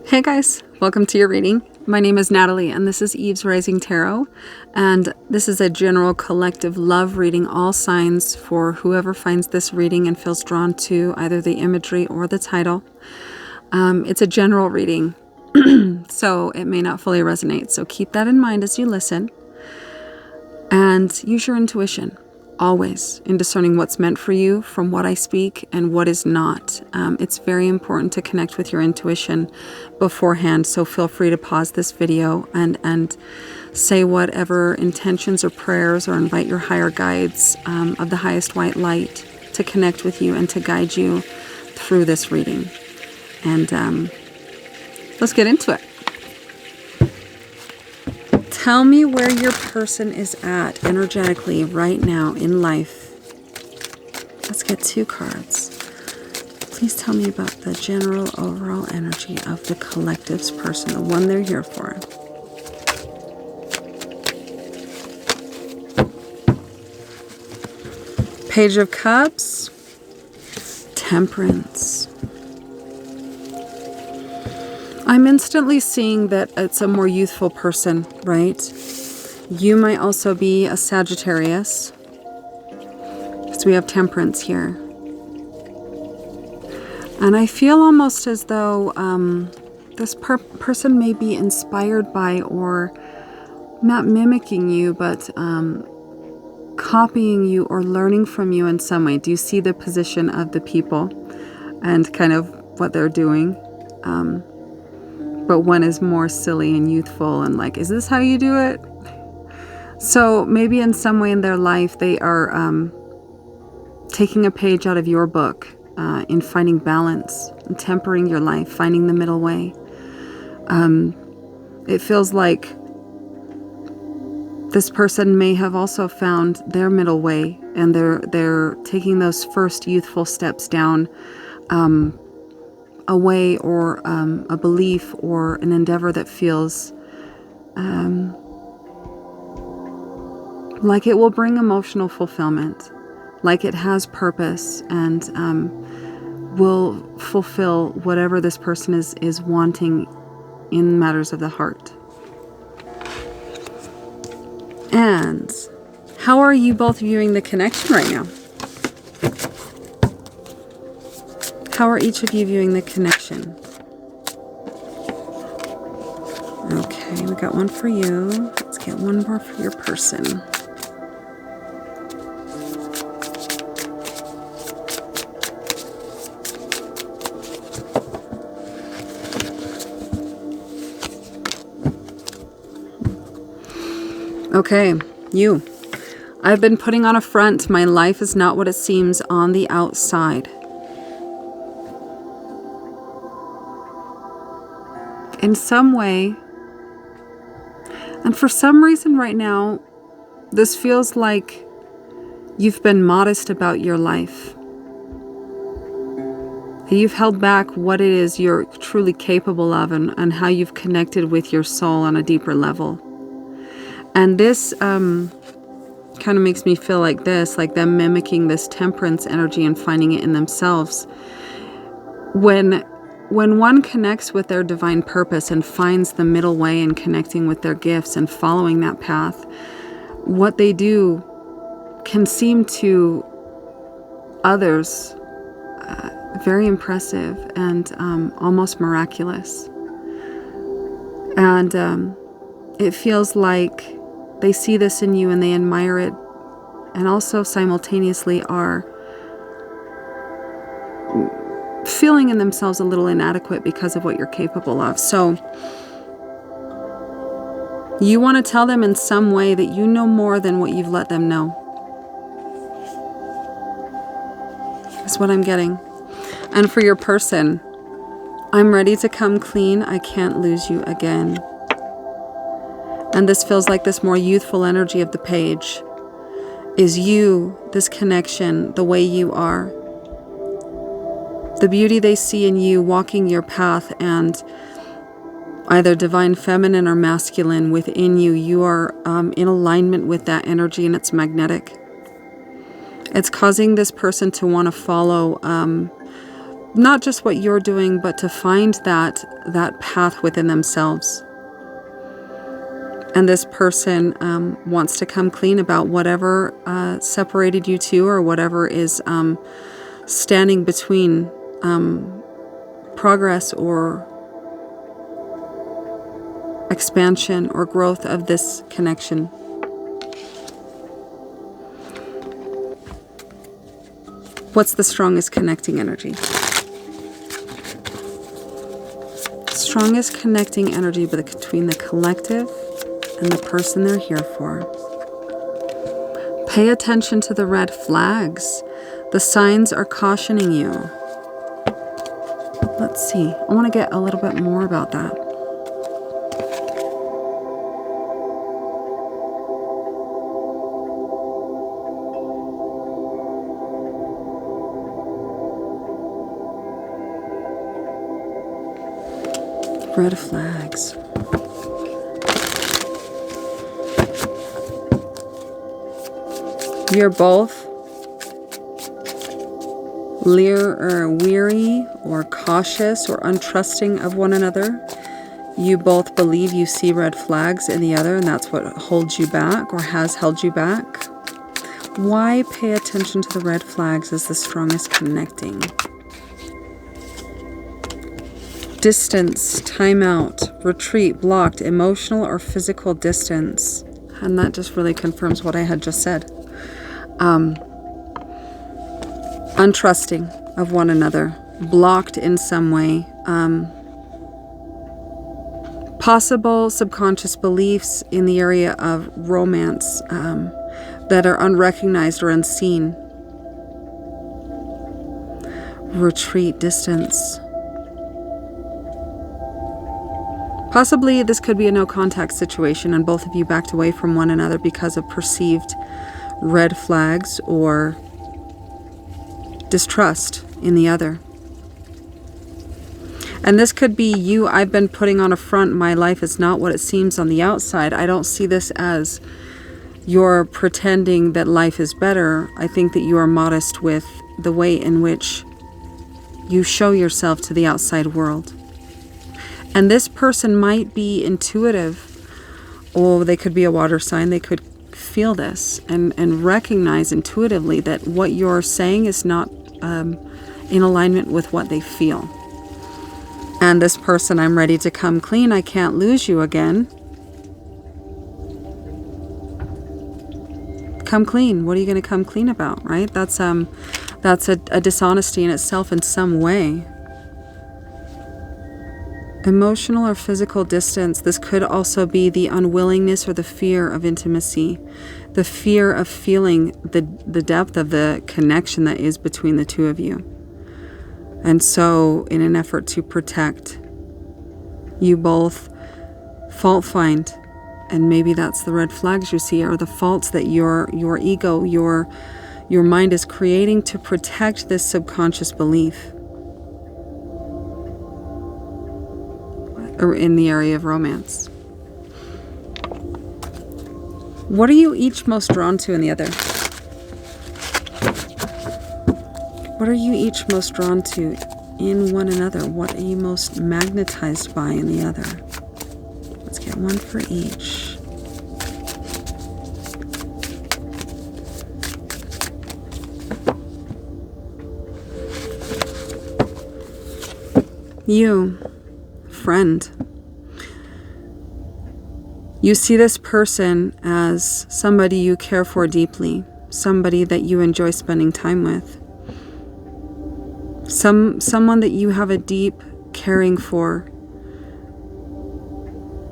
Hey guys, welcome to your reading. My name is Natalie and this is Eve's Rising Tarot, and this is a general collective love reading, all signs for whoever finds this reading and feels drawn to either the imagery or the title. It's a general reading, so it may not fully resonate, so keep that in mind as you listen, and use your intuition always in discerning what's meant for you from what I speak and what is not. It's very important to connect with your intuition beforehand, so feel free to pause this video and say whatever intentions or prayers, or invite your higher guides of the highest white light to connect with you and to guide you through this reading. And let's get into it. Tell me where your person is at energetically right now in life. Let's get 2 cards. Please tell me about the general overall energy of the collective's person, the one they're here for. Page of Cups, Temperance. I'm instantly seeing that it's a more youthful person, right? You might also be a Sagittarius, because we have Temperance here. And I feel almost as though this person may be inspired by, or not mimicking you, but copying you or learning from you in some way. Do you see the position of the people and kind of what they're doing? But one is more silly and youthful and like, is this how you do it? So maybe in some way in their life they are taking a page out of your book in finding balance and tempering your life, finding the middle way. It feels like this person may have also found their middle way, and they're taking those first youthful steps down a way or a belief or an endeavor that feels like it will bring emotional fulfillment, like it has purpose, and will fulfill whatever this person is wanting in matters of the heart. And how are you both viewing the connection right now? How are each of you viewing the connection? Okay, we got one for you. Let's get one more for your person. Okay, you. I've been putting on a front. My life is not what it seems on the outside. In some way, and for some reason right now, this feels like you've been modest about your life. You've held back what it is you're truly capable of, and how you've connected with your soul on a deeper level. And this kind of makes me feel like this, like them mimicking this temperance energy and finding it in themselves. When one connects with their divine purpose and finds the middle way in connecting with their gifts and following that path, what they do can seem to others very impressive and almost miraculous. And it feels like they see this in you and they admire it, and also simultaneously are feeling in themselves a little inadequate because of what you're capable of. So you want to tell them in some way that you know more than what you've let them know. That's what I'm getting. And for your person, I'm ready to come clean. I can't lose you again. And this feels like this more youthful energy of the page is you, this connection, the way you are. The beauty they see in you walking your path, and either divine feminine or masculine within you, you are in alignment with that energy, and it's magnetic. It's causing this person to want to follow not just what you're doing, but to find that path within themselves. And this person wants to come clean about whatever separated you two, or whatever is standing between progress or expansion or growth of this connection. What's the strongest connecting energy? Strongest connecting energy between the collective and the person they're here for. Pay attention to the red flags. The signs are cautioning you. Let's see. I want to get a little bit more about that. Red flags. You're both weary or cautious or untrusting of one another. You both believe you see red flags in the other, and that's what holds you back or has held you back. Why pay attention to the red flags as the strongest connecting? Distance, timeout, retreat, blocked, emotional or physical distance. And that just really confirms what I had just said. Untrusting of one another, blocked in some way. Possible subconscious beliefs in the area of romance that are unrecognized or unseen. Retreat, distance. Possibly this could be a no contact situation and both of you backed away from one another because of perceived red flags or distrust in the other. And this could be you. I've been putting on a front. My life is not what it seems on the outside. I don't see this as you're pretending that life is better. I think that you are modest with the way in which you show yourself to the outside world. And this person might be intuitive, or they could be a water sign. They could feel this and recognize intuitively that what you're saying is not in alignment with what they feel. And this person, I'm ready to come clean. I can't lose you again. Come clean. What are you going to come clean about, right? That's a dishonesty in itself in some way. Emotional or physical distance. This could also be the unwillingness or the fear of intimacy, the fear of feeling the depth of the connection that is between the two of you. And so, in an effort to protect, you both fault find, and maybe that's the red flags you see, or the faults that your ego, your mind is creating to protect this subconscious belief. Or in the area of romance. What are you each most drawn to in the other? What are you each most drawn to in one another? What are you most magnetized by in the other? Let's get one for each. You, friend. You see this person as somebody you care for deeply, somebody that you enjoy spending time with, someone that you have a deep caring for,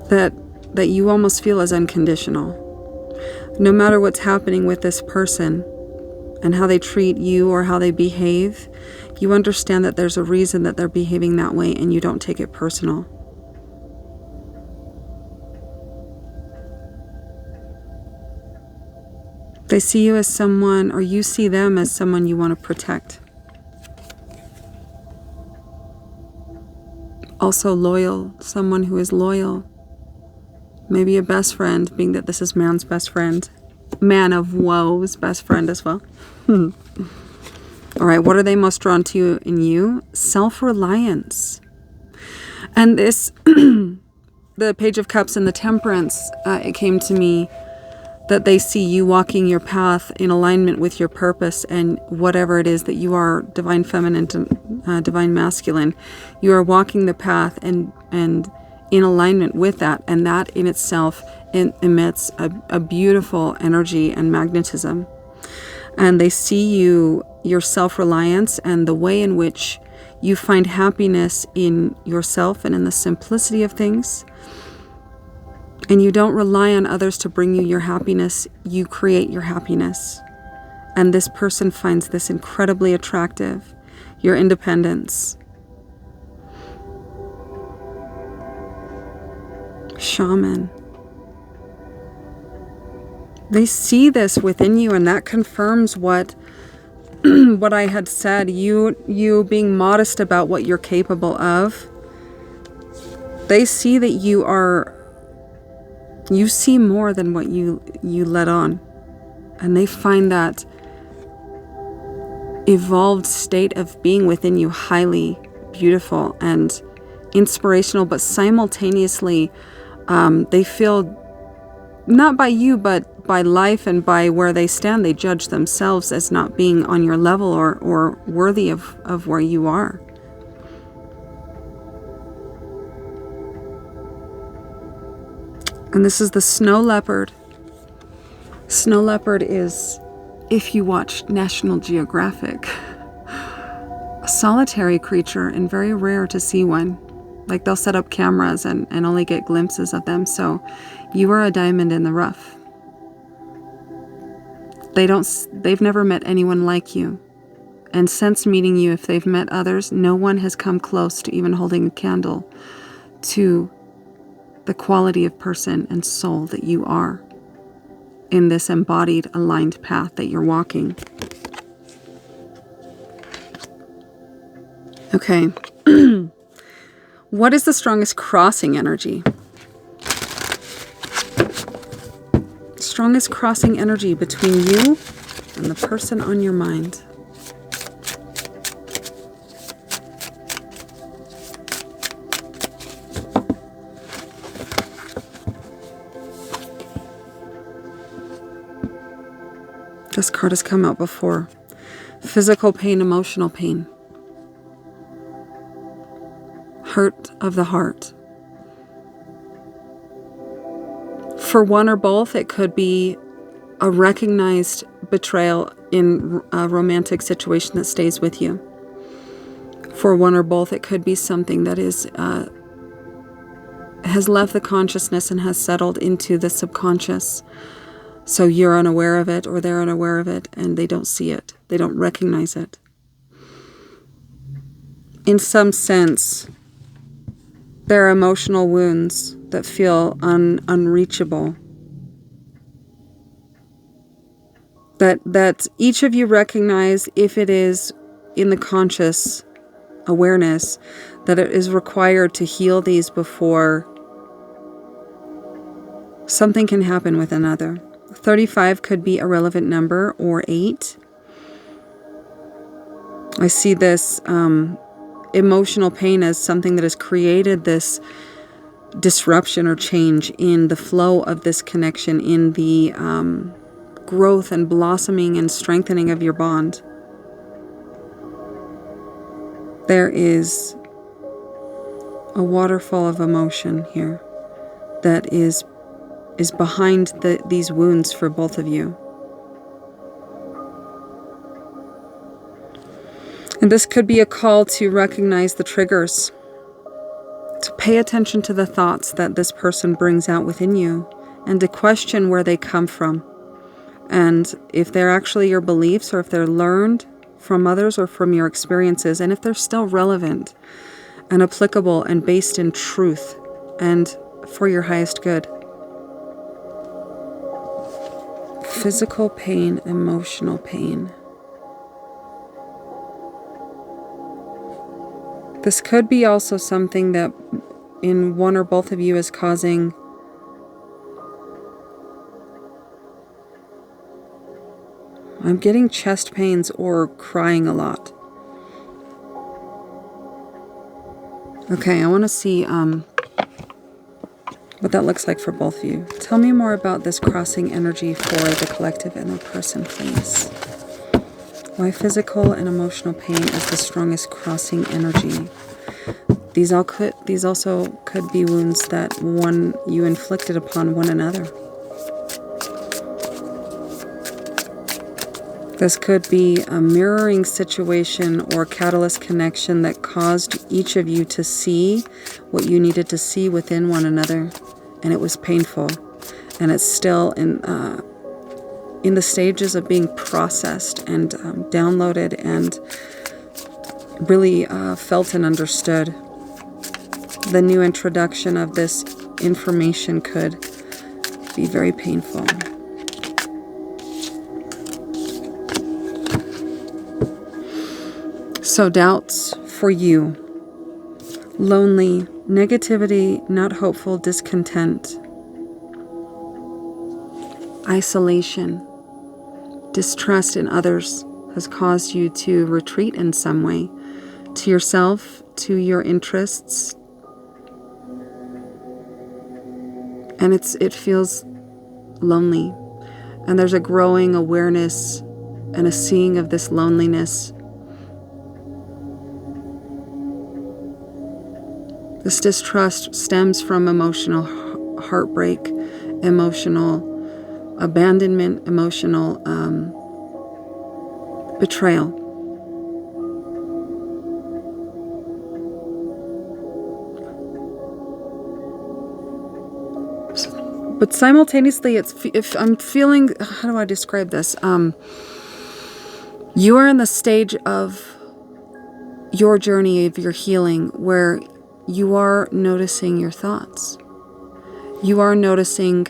that you almost feel as unconditional. No matter what's happening with this person and how they treat you or how they behave, you understand that there's a reason that they're behaving that way, and you don't take it personal. They see you as someone, or you see them as someone you want to protect. Also loyal, someone who is loyal. Maybe a best friend, being that this is man's best friend. Man of woe's best friend as well. All right, what are they most drawn to in you? Self-reliance. And this, the Page of Cups and the Temperance, it came to me that they see you walking your path in alignment with your purpose and whatever it is that you are, divine feminine, divine masculine, you are walking the path and in alignment with that, and that in itself emits a beautiful energy and magnetism. And they see you, your self-reliance, and the way in which you find happiness in yourself and in the simplicity of things. And you don't rely on others to bring you your happiness. You create your happiness. And this person finds this incredibly attractive, your independence. Shaman. They see this within you, and that confirms what what I had said. You being modest about what you're capable of. They see that you see more than what you let on. And they find that evolved state of being within you highly beautiful and inspirational, but simultaneously they feel, not by you, but by life and by where they stand, they judge themselves as not being on your level or worthy of where you are. And this is the snow leopard. Snow leopard is, if you watch National Geographic, a solitary creature and very rare to see one. Like they'll set up cameras and only get glimpses of them. So you are a diamond in the rough. They've never met anyone like you. And since meeting you, if they've met others, no one has come close to even holding a candle to the quality of person and soul that you are in this embodied, aligned path that you're walking. Okay. What is the strongest crossing energy? Strongest crossing energy between you and the person on your mind. This card has come out before. Physical pain, emotional pain. Hurt of the heart. For one or both, it could be a recognized betrayal in a romantic situation that stays with you. For one or both, it could be something that has left the consciousness and has settled into the subconscious. So you're unaware of it, or they're unaware of it, and they don't see it. They don't recognize it. In some sense, there are emotional wounds that feel unreachable. That each of you recognize, if it is in the conscious awareness, that it is required to heal these before something can happen with another. 35 could be a relevant number, or 8. I see this emotional pain as something that has created this disruption or change in the flow of this connection, in the growth and blossoming and strengthening of your bond. There is a waterfall of emotion here that is behind these wounds for both of you. And this could be a call to recognize the triggers, to pay attention to the thoughts that this person brings out within you, and to question where they come from, and if they're actually your beliefs, or if they're learned from others or from your experiences, and if they're still relevant and applicable and based in truth and for your highest good. Physical pain, emotional pain. This could be also something that in one or both of you is causing I'm getting chest pains or crying a lot. Okay, I want to see what that looks like for both of you. Tell me more about this crossing energy for the collective and the person, please. Why physical and emotional pain is the strongest crossing energy? These also could be wounds that you inflicted upon one another. This could be a mirroring situation or catalyst connection that caused each of you to see what you needed to see within one another, and it was painful, and it's still in the stages of being processed and downloaded and really felt and understood. The new introduction of this information could be very painful. So doubts for you. Lonely, negativity, not hopeful, discontent. Isolation, distrust in others has caused you to retreat in some way. To yourself, to your interests. And it feels lonely. And there's a growing awareness and a seeing of this loneliness. This distrust stems from emotional heartbreak, emotional abandonment, emotional betrayal. But simultaneously, if I'm feeling, how do I describe this? You are in the stage of your journey, of your healing, where you are noticing your thoughts. You are noticing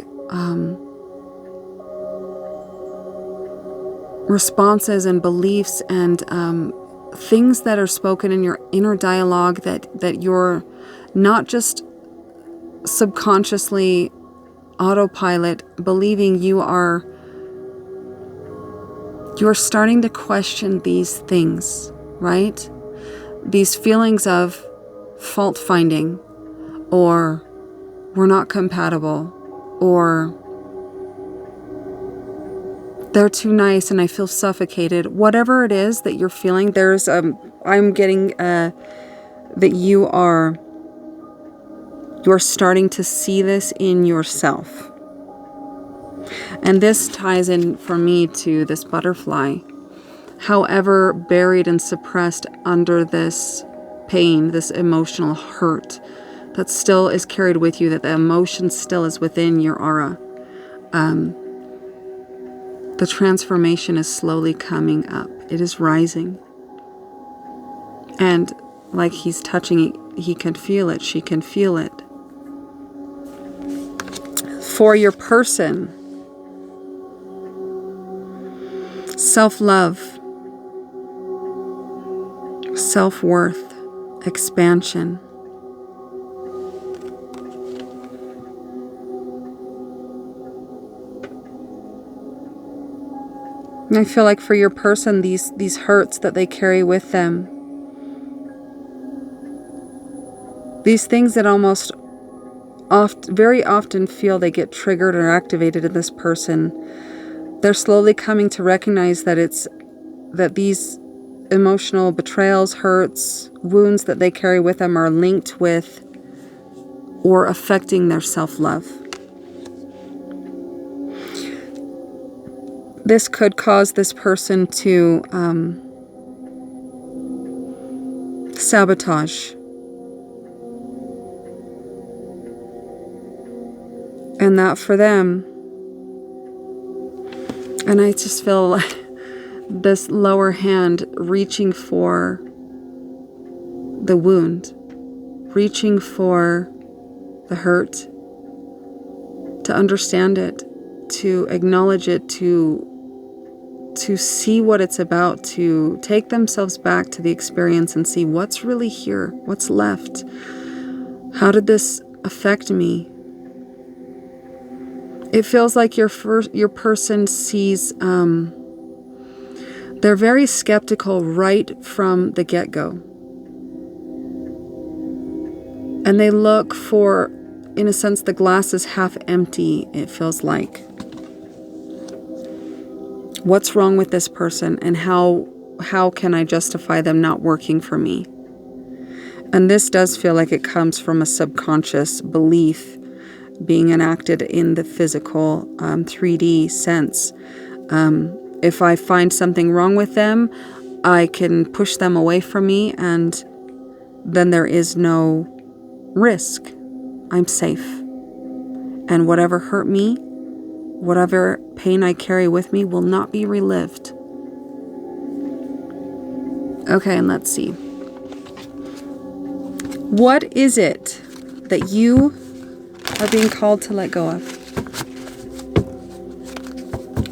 responses and beliefs and things that are spoken in your inner dialogue that you're not just subconsciously autopilot believing. You're starting to question these things, right? These feelings of fault finding, or we're not compatible, or they're too nice and I feel suffocated. Whatever it is that you're feeling, I'm getting that you're starting to see this in yourself. And this ties in for me to this butterfly. However buried and suppressed under this pain, this emotional hurt that still is carried with you, that the emotion still is within your aura, the transformation is slowly coming up. It is rising. And like he's touching it, he can feel it, she can feel it. For your person, self-love, self-worth, expansion. And I feel like for your person, these hurts that they carry with them, these things that very often feel they get triggered or activated in this person, they're slowly coming to recognize that these emotional betrayals, hurts, wounds that they carry with them are linked with or affecting their self-love. This could cause this person to sabotage. And that for them, and I just feel like this lower hand reaching for the wound, reaching for the hurt, to understand it, to acknowledge it, to see what it's about, to take themselves back to the experience and see what's really here, what's left. How did this affect me? It feels like your person sees They're very skeptical right from the get-go. And they look for, in a sense, the glass is half empty, it feels like. What's wrong with this person, and how can I justify them not working for me? And this does feel like it comes from a subconscious belief being enacted in the physical 3D sense. If I find something wrong with them, I can push them away from me, and then there is no risk. I'm safe. And whatever hurt me, whatever pain I carry with me will not be relived. Okay, and let's see. What is it that you are being called to let go of?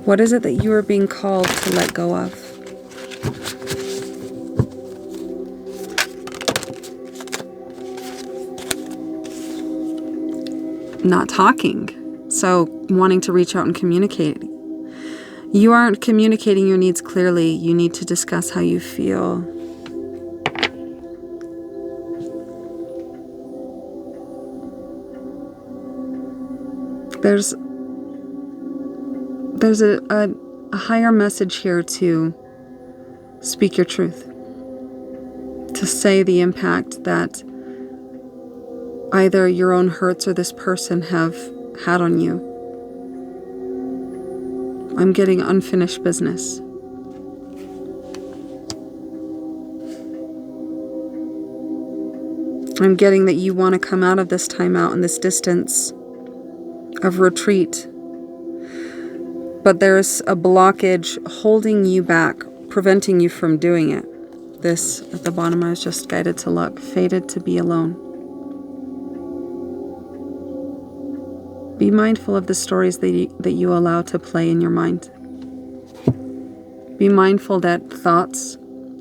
What is it that you are being called to let go of? Not talking. So wanting to reach out and communicate. You aren't communicating your needs clearly. You need to discuss how you feel. There's a higher message here to speak your truth, to say the impact that either your own hurts or this person have had on you. I'm getting unfinished business. I'm getting that you want to come out of this timeout and this distance of retreat. But there's a blockage holding you back, preventing you from doing it. This, at the bottom, I was just guided to look, fated to be alone. Be mindful of the stories that you allow to play in your mind. Be mindful that thoughts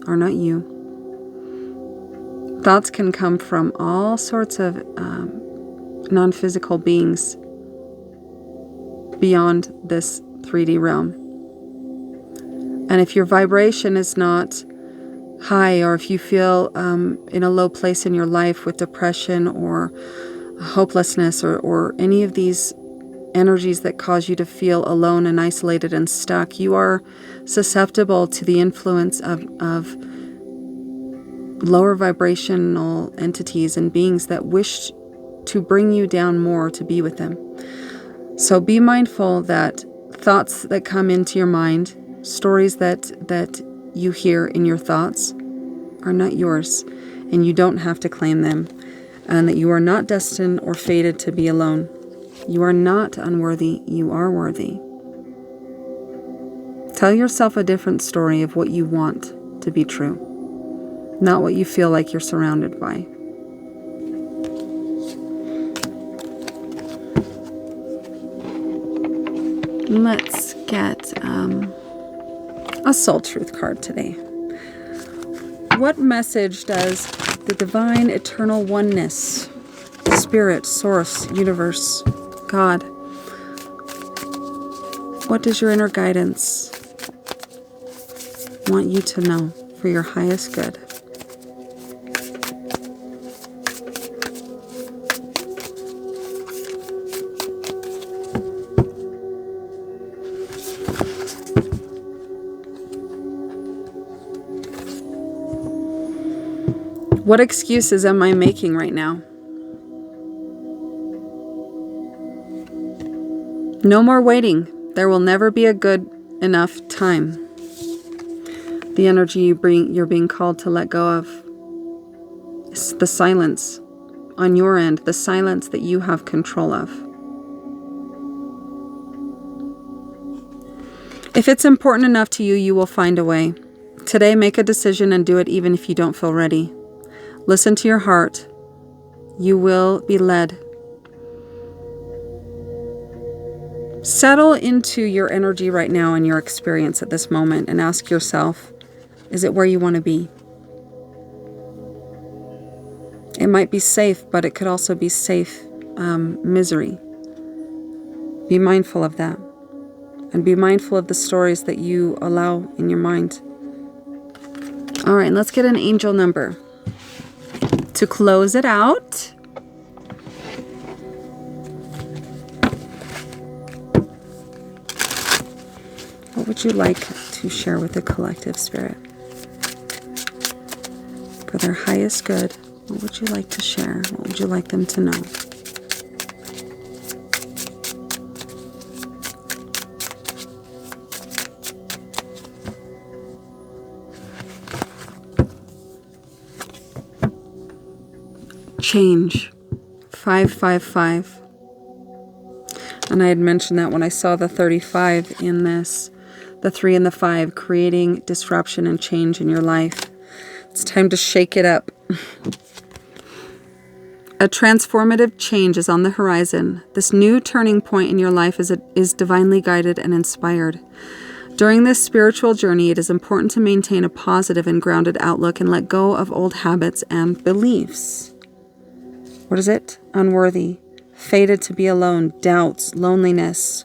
are not you. Thoughts can come from all sorts of non-physical beings beyond this 3D realm. And if your vibration is not high, or if you feel in a low place in your life with depression or hopelessness or any of these energies that cause you to feel alone and isolated and stuck, you are susceptible to the influence of lower vibrational entities and beings that wish to bring you down more to be with them. So be mindful that thoughts that come into your mind, stories that you hear in your thoughts, are not yours, and you don't have to claim them, and that you are not destined or fated to be alone. You are not unworthy, you are worthy. Tell yourself a different story of what you want to be true, not what you feel like you're surrounded by. Let's get a soul truth card today. What message does the divine eternal oneness, spirit, source, universe, God, what does your inner guidance want you to know for your highest good? What excuses am I making right now? No more waiting. There will never be a good enough time. The energy you're being called to let go of is the silence on your end, the silence that you have control of. If it's important enough to you, you will find a way. Today, make a decision and do it even if you don't feel ready. Listen to your heart. You will be led. Settle into your energy right now and your experience at this moment and ask yourself, is it where you want to be? It might be safe, but it could also be safe misery. Be mindful of that. And be mindful of the stories that you allow in your mind All right, let's get an angel number to close it out. What would you like to share with the collective spirit? For their highest good, what would you like to share? What would you like them to know? Change. 555. And I had mentioned that when I saw the 35 in this, the 3 and the 5, creating disruption and change in your life. It's time to shake it up. A transformative change is on the horizon. This new turning point in your life is divinely guided and inspired. During this spiritual journey, it is important to maintain a positive and grounded outlook and let go of old habits and beliefs. What is it? Unworthy, fated to be alone, doubts, loneliness,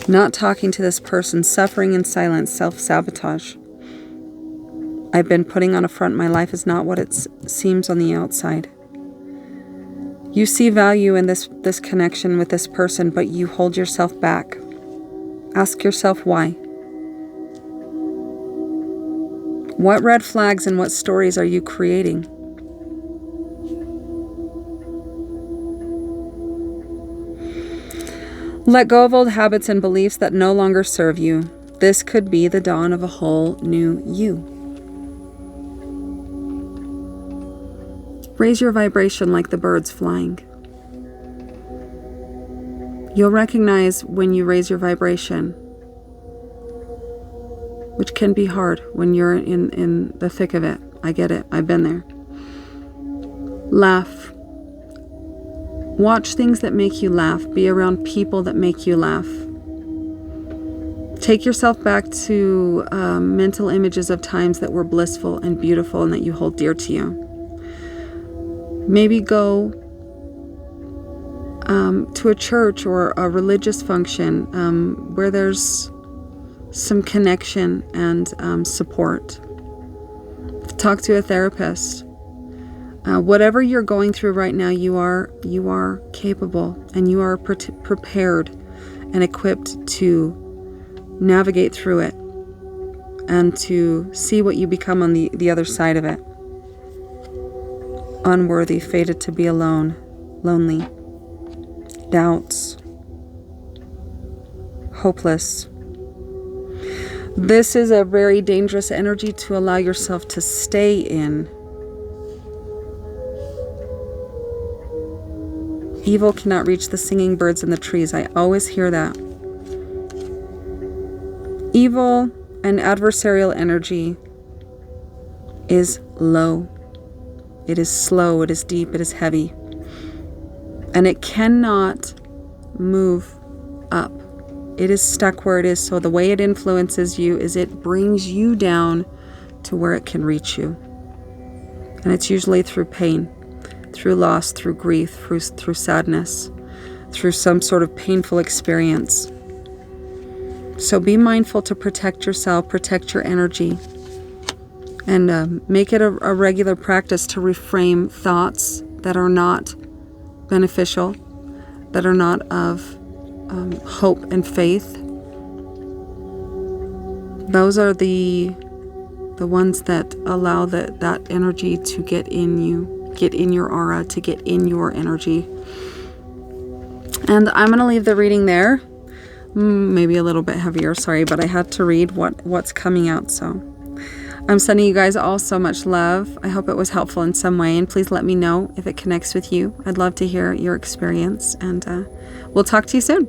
not talking to this person, suffering in silence, self-sabotage. I've been putting on a front. My life is not what it seems on the outside. You see value in this connection with this person, but you hold yourself back. Ask yourself why. What red flags and what stories are you creating? Let go of old habits and beliefs that no longer serve you. This could be the dawn of a whole new you. Raise your vibration like the birds flying. You'll recognize when you raise your vibration, which can be hard when you're in the thick of it. I get it. I've been there. Laugh. Watch things that make you laugh. Be around people that make you laugh. Take yourself back to mental images of times that were blissful and beautiful and that you hold dear to you. Maybe go to a church or a religious function where there's some connection and support. Talk to a therapist. Whatever you're going through right now, you are capable and you are prepared and equipped to navigate through it and to see what you become on the other side of it. Unworthy, fated to be alone, lonely, doubts, hopeless. This is a very dangerous energy to allow yourself to stay in. Evil cannot reach the singing birds in the trees. I always hear that. Evil and adversarial energy is low. It is slow, it is deep, it is heavy. And it cannot move up. It is stuck where it is. So the way it influences you is it brings you down to where it can reach you. And it's usually through pain, through loss, through grief, through sadness, through some sort of painful experience. So be mindful to protect yourself, protect your energy. And make it a regular practice to reframe thoughts that are not beneficial, that are not of hope and faith. Those are the ones that allow that energy to get in you, get in your aura, to get in your energy. And I'm going to leave the reading there. Maybe a little bit heavier, sorry, but I had to read what's coming out, so. I'm sending you guys all so much love. I hope it was helpful in some way, and please let me know if it connects with you. I'd love to hear your experience, and we'll talk to you soon.